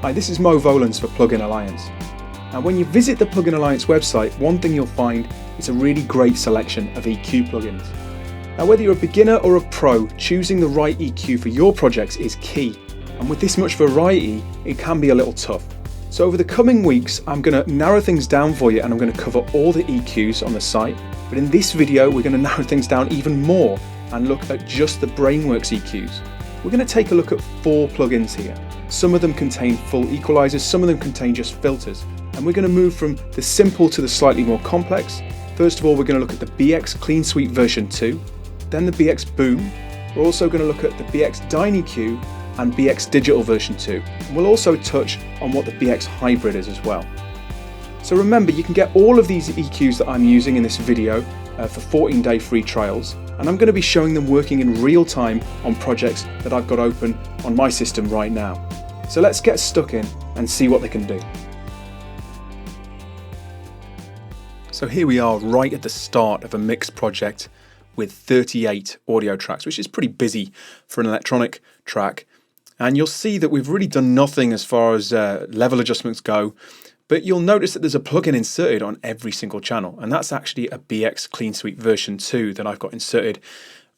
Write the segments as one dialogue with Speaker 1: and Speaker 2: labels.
Speaker 1: Hi, this is Mo Volans for Plugin Alliance. Now when you visit the Plugin Alliance website, one thing you'll find is a really great selection of EQ plugins. Now whether you're a beginner or a pro, choosing the right EQ for your projects is key. And with this much variety, it can be a little tough. So over the coming weeks, I'm going to narrow things down for you and I'm going to cover all the EQs on the site. But in this video, we're going to narrow things down even more and look at just the Brainworx EQs. We're going to take a look at 4 plugins here. Some of them contain full equalizers, some of them contain just filters. And we're going to move from the simple to the slightly more complex. First of all, we're going to look at the BX Clean Sweep version 2, then the BX Boom. We're also going to look at the BX DynaEQ and BX Digital version 2. And we'll also touch on what the BX Hybrid is as well. So remember, you can get all of these EQs that I'm using in this video for 14-day free trials, and I'm going to be showing them working in real time on projects that I've got open on my system right now. So let's get stuck in and see what they can do. So here we are right at the start of a mixed project with 38 audio tracks, which is pretty busy for an electronic track. And you'll see that we've really done nothing as far as level adjustments go, but you'll notice that there's a plugin inserted on every single channel, and that's actually a BX Clean Sweep version 2 that I've got inserted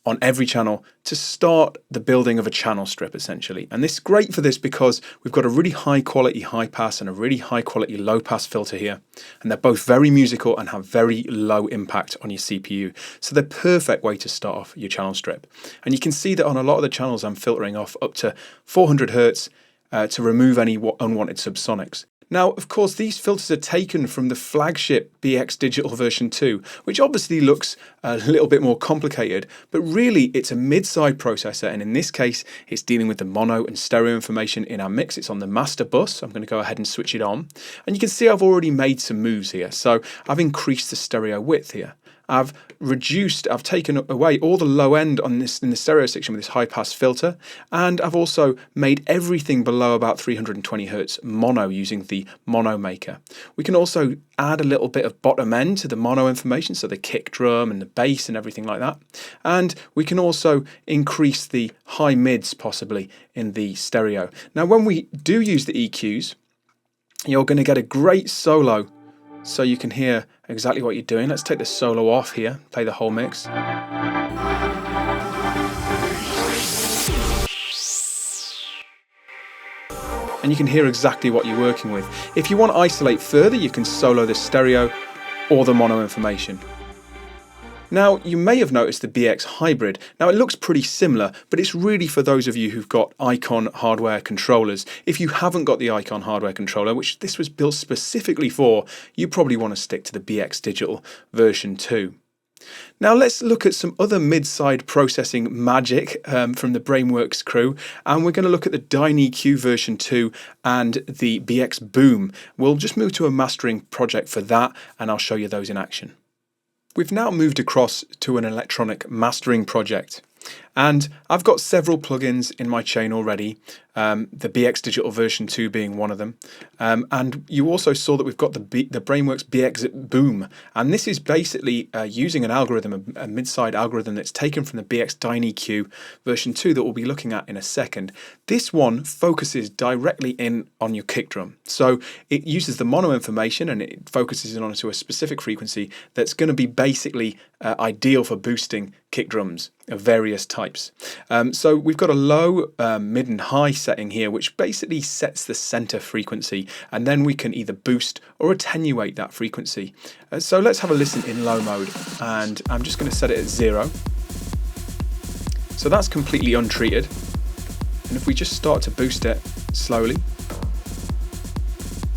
Speaker 1: on every channel to start the building of a channel strip essentially. And this is great for this because we've got a really high quality high pass and a really high quality low pass filter here, and they're both very musical and have very low impact on your CPU. So they're perfect way to start off your channel strip. And you can see that on a lot of the channels I'm filtering off up to 400 Hertz to remove any unwanted subsonics. Now, of course, these filters are taken from the flagship BX Digital version 2, which obviously looks a little bit more complicated, but really it's a mid-side processor, and in this case, it's dealing with the mono and stereo information in our mix. It's on the master bus. I'm going to go ahead and switch it on, and you can see I've already made some moves here. So I've increased the stereo width here. I've taken away all the low end on this in the stereo section with this high pass filter, and I've also made everything below about 320 Hertz mono using the mono maker. We can also add a little bit of bottom end to the mono information, so the kick drum and the bass and everything like that. And we can also increase the high mids possibly in the stereo. Now when we do use the EQs, you're going to get a great solo, so you can hear exactly what you're doing. Let's take the solo off here, play the whole mix. And you can hear exactly what you're working with. If you want to isolate further, you can solo the stereo or the mono information. Now, you may have noticed the BX Hybrid. Now, it looks pretty similar, but it's really for those of you who've got Icon hardware controllers. If you haven't got the Icon hardware controller, which this was built specifically for, you probably want to stick to the BX Digital version 2. Now let's look at some other mid-side processing magic from the Brainworx crew, and we're going to look at the DynaEQ version 2 and the BX Boom. We'll just move to a mastering project for that, and I'll show you those in action. We've now moved across to an electronic mastering project, and I've got several plugins in my chain already, the BX Digital version 2 being one of them. And you also saw that we've got the Brainworx BX Boom, and this is basically using an algorithm, a mid-side algorithm that's taken from the BX DynaEQ version 2 that we'll be looking at in a second. This one focuses directly in on your kick drum. So it uses the mono information and it focuses in onto a specific frequency that's going to be basically ideal for boosting kick drums of various types. So we've got a low, mid and high setting here, which basically sets the center frequency, and then we can either boost or attenuate that frequency. So let's have a listen in low mode, and I'm just going to set it at 0. So that's completely untreated, and if we just start to boost it slowly,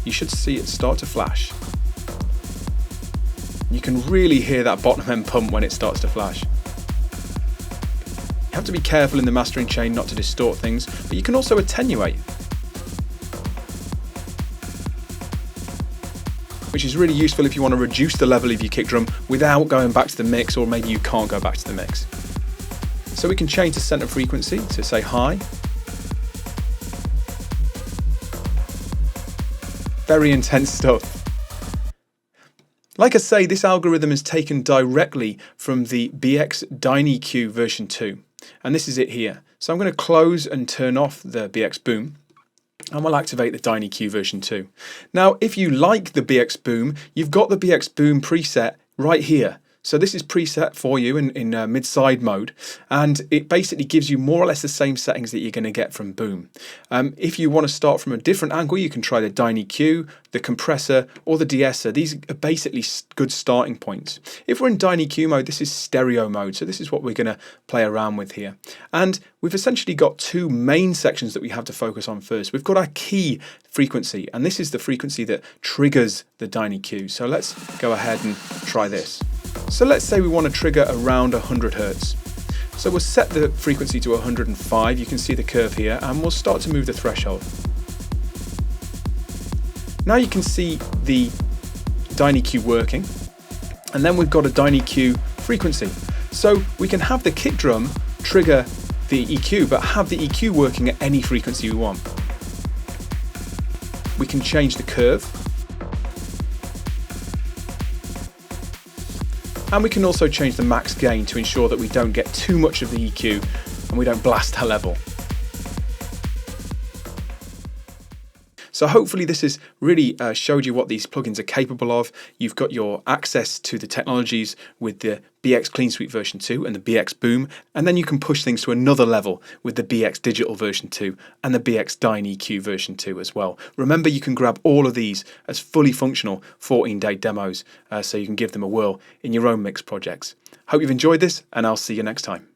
Speaker 1: you should see it start to flash. You can really hear that bottom end pump when it starts to flash. You have to be careful in the mastering chain not to distort things, but you can also attenuate, which is really useful if you want to reduce the level of your kick drum without going back to the mix, or maybe you can't go back to the mix. So we can change the center frequency to say high. Very intense stuff. Like I say, this algorithm is taken directly from the BX DynaEQ version 2, and this is it here. So I'm going to close and turn off the BX Boom, and we'll activate the DynaEQ version 2. Now, if you like the BX Boom, you've got the BX Boom preset right here. So this is preset for you in mid-side mode, and it basically gives you more or less the same settings that you're going to get from Boom. If you want to start from a different angle, you can try the DynaEQ, the compressor, or the de-esser. These are basically good starting points. If we're in DynaEQ mode, this is stereo mode, so this is what we're going to play around with here. And we've essentially got two main sections that we have to focus on first. We've got our key frequency, and this is the frequency that triggers the DynaEQ. So let's go ahead and try this. So let's say we want to trigger around 100 Hertz. So we'll set the frequency to 105, you can see the curve here, and we'll start to move the threshold. Now you can see the DynaEQ working, and then we've got a DynaEQ frequency. So we can have the kick drum trigger the EQ, but have the EQ working at any frequency we want. We can change the curve. And we can also change the max gain to ensure that we don't get too much of the EQ and we don't blast our level. So hopefully this has really showed you what these plugins are capable of. You've got your access to the technologies with the BX Clean Suite version 2 and the BX Boom, and then you can push things to another level with the BX Digital version 2 and the BX DynaEQ version 2 as well. Remember, you can grab all of these as fully functional 14-day demos, so you can give them a whirl in your own mix projects. Hope you've enjoyed this, and I'll see you next time.